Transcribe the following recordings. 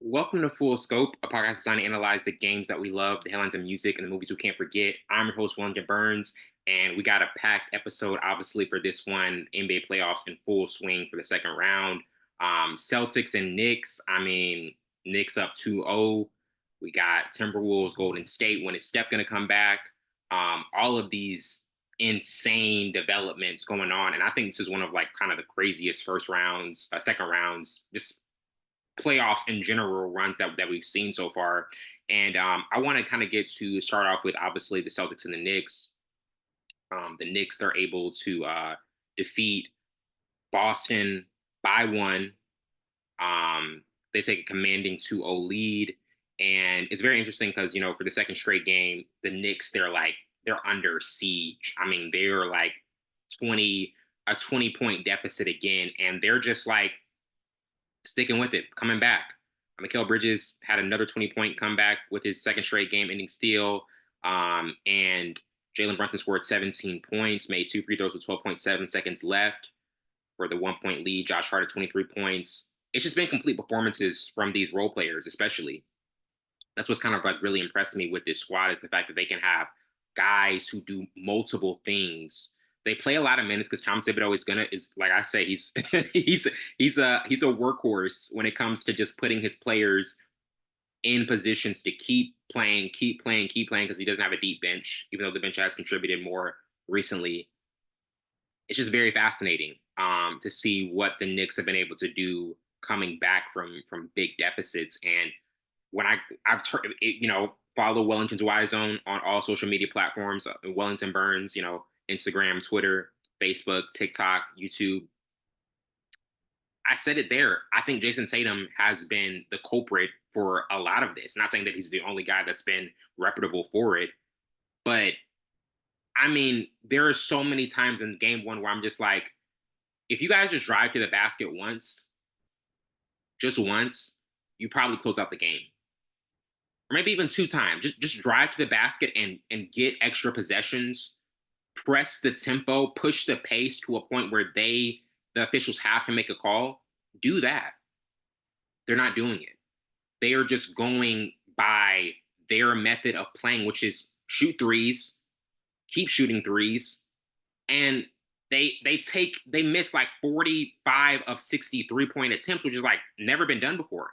Welcome to Full Scope, a podcast designed to analyze the games that we love, the headlines of music, and the movies we can't forget. I'm your host, Wellington Burns, and we got a packed episode, obviously, for this one. NBA playoffs in full swing for the second round. Celtics and Knicks. Knicks up 2-0. We got Timberwolves, Golden State. When is Steph going to come back? All of these insane developments going on. And I think this is one of like kind of the craziest first rounds, second rounds, just playoffs in general runs that we've seen so far. And I want to kind of get to start off with obviously the Celtics and the Knicks. The Knicks, they're able to defeat Boston by one. They take a commanding 2-0 lead. And it's very interesting because, for the second straight game, the Knicks, they're under siege. I mean, they're like 20 point deficit again. And they're just like, sticking with it, coming back. Mikal Bridges had another 20-point comeback with his second straight game-ending steal. And Jalen Brunson scored 17 points, made two free throws with 12.7 seconds left for the 1-point lead. Josh Hart at 23 points. It's just been complete performances from these role players, especially. That's what's kind of like really impressed me with this squad is the fact that they can have guys who do multiple things. They play a lot of minutes because Tom Thibodeau is like I say, he's he's a workhorse when it comes to just putting his players in positions to keep playing, keep playing, keep playing because he doesn't have a deep bench, even though the bench has contributed more recently. It's just very fascinating to see what the Knicks have been able to do coming back from big deficits. And when I've follow Wellington's Y Zone on all social media platforms, Wellington Burns, Instagram, Twitter, Facebook, TikTok, YouTube. I said it there. I think Jayson Tatum has been the culprit for a lot of this. Not saying that he's the only guy that's been reputable for it, but there are so many times in game one where I'm just like, if you guys just drive to the basket once, just once, you probably close out the game. Or maybe even two times. Just drive to the basket and get extra possessions, press the tempo, push the pace to a point where the officials have to make a call. Do that. They're not doing it. They are just going by their method of playing, which is shoot threes, keep shooting threes, and they miss like 45 of 63-point attempts, which is like never been done before.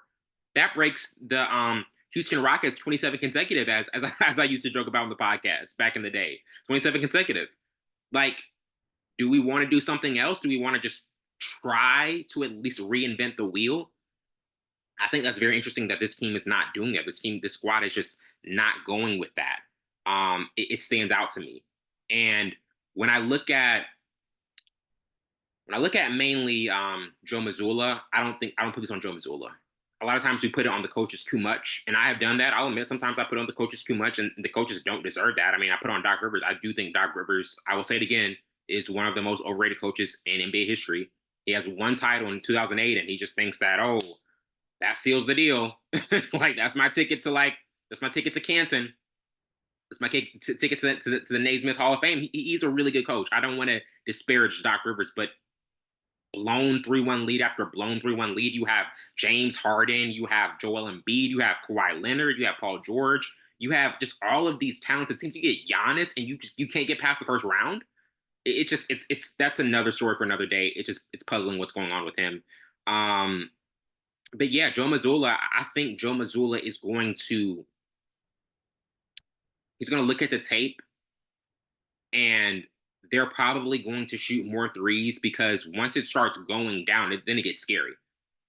That breaks the Houston Rockets 27 consecutive, as I used to joke about on the podcast back in the day. 27 consecutive. Like, do we want to do something else? Do we want to just try to at least reinvent the wheel? I think that's very interesting that this team is not doing it. This squad is just not going with that. It stands out to me. And when I look at mainly Joe Mazzulla, I don't put this on Joe Mazzulla. A lot of times we put it on the coaches too much, and I have done that. I'll admit sometimes I put it on the coaches too much, and the coaches don't deserve that. I mean, I put on Doc Rivers. I do think Doc Rivers, I will say it again, is one of the most overrated coaches in NBA history. He has one title in 2008, and he just thinks that, oh, that seals the deal. Like that's my ticket to Canton. That's my ticket to the Naismith Hall of Fame. He's a really good coach. I don't want to disparage Doc Rivers, but blown 3-1 lead after blown 3-1 lead. You have James Harden, you have Joel Embiid, you have Kawhi Leonard, you have Paul George, you have just all of these talented teams. You get Giannis, and you can't get past the first round. It's that's another story for another day. It's puzzling what's going on with him. But yeah, Joe Mazzulla. I think Joe Mazzulla is he's going to look at the tape, and they're probably going to shoot more threes because once it starts going down, then it gets scary.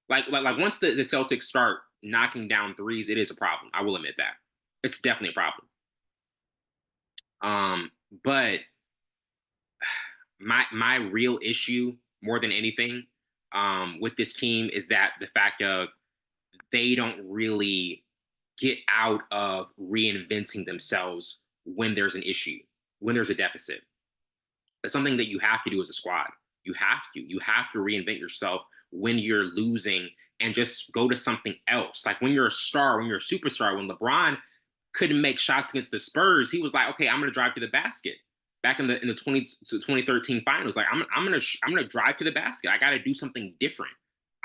Like once the Celtics start knocking down threes, it is a problem. I will admit that. It's definitely a problem. But my real issue more than anything with this team is that the fact of they don't really get out of reinventing themselves when there's an issue, when there's a deficit. That's something that you have to do as a squad. You have to reinvent yourself when you're losing and just go to something else. Like when you're a star, when you're a superstar, when LeBron couldn't make shots against the Spurs, he was like, okay, I'm going to drive to the basket. Back in the 2013 finals, like I'm going to drive to the basket. I got to do something different.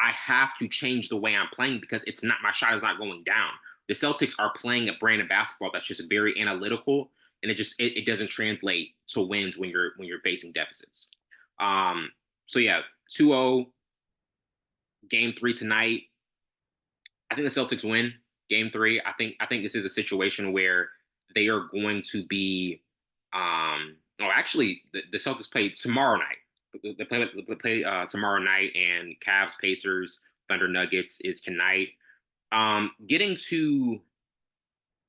I have to change the way I'm playing because it's not my shot is not going down. The Celtics are playing a brand of basketball that's just very analytical, and it doesn't translate to wins when you're facing deficits. Um, so yeah, 2-0, game three tonight. I think the Celtics win game three. I think this is a situation where they are going to be oh actually the Celtics play tomorrow night. They play tomorrow night, and Cavs, Pacers, Thunder, Nuggets is tonight. Getting to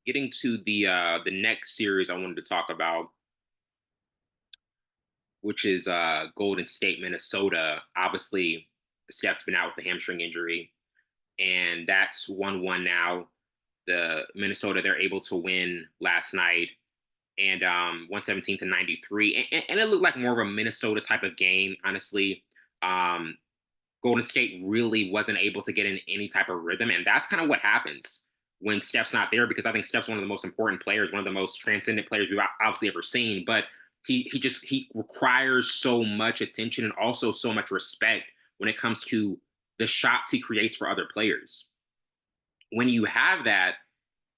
the next series I wanted to talk about, which is Golden State, Minnesota. Obviously, Steph's been out with the hamstring injury, and that's 1-1 now. The Minnesota, they're able to win last night, and 117-93, and it looked like more of a Minnesota type of game, honestly. Um, Golden State really wasn't able to get in any type of rhythm, and that's kind of what happens when Steph's not there. Because I think Steph's one of the most important players, one of the most transcendent players we've obviously ever seen. But he requires so much attention and also so much respect when it comes to the shots he creates for other players. When you have that,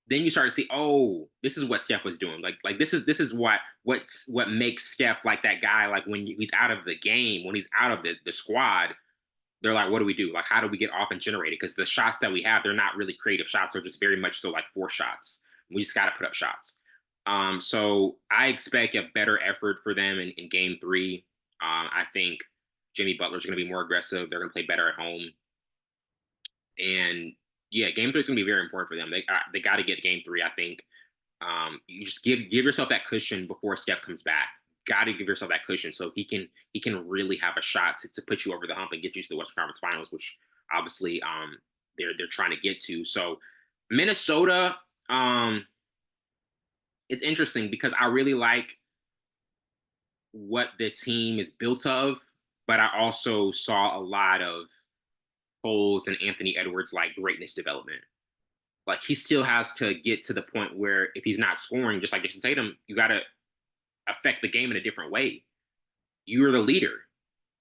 then you start to see, oh, this is what Steph was doing. Like this is what makes Steph like that guy. Like when he's out of the game, when he's out of the squad, they're like, what do we do? Like, how do we get off and generate it? Because the shots that we have, they're not really creative shots. They're just very much so like four shots. We just got to put up shots. So I expect a better effort for them in game three. I think Jimmy Butler's going to be more aggressive. They're going to play better at home. And yeah, game three is going to be very important for them. They got to get game three. I think you just give yourself that cushion before Steph comes back. Got to give yourself that cushion so he can really have a shot to put you over the hump and get you to the Western Conference Finals, which obviously they're trying to get to. So Minnesota, it's interesting because I really like what the team is built of, but I also saw a lot of holes in Anthony Edwards like greatness development. Like he still has to get to the point where if he's not scoring, just like Jayson Tatum, you got to affect the game in a different way. You're the leader.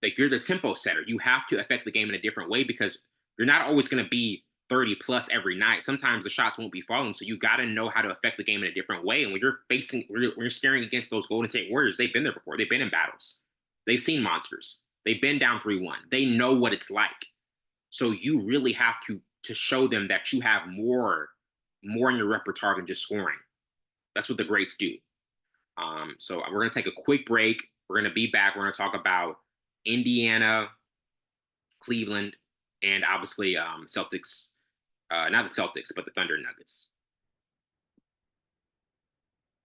Like you're the tempo setter. You have to affect the game in a different way because you're not always going to be 30 plus every night. Sometimes the shots won't be falling. So you got to know how to affect the game in a different way. And when you're staring against those Golden State Warriors, they've been there before. They've been in battles. They've seen monsters. They've been down 3-1. They know what it's like. So you really have to show them that you have more in your repertoire than just scoring. That's what the greats do. So we're going to take a quick break. We're going to be back. We're going to talk about Indiana, Cleveland, and obviously Celtics. Not the Celtics, but the Thunder and Nuggets.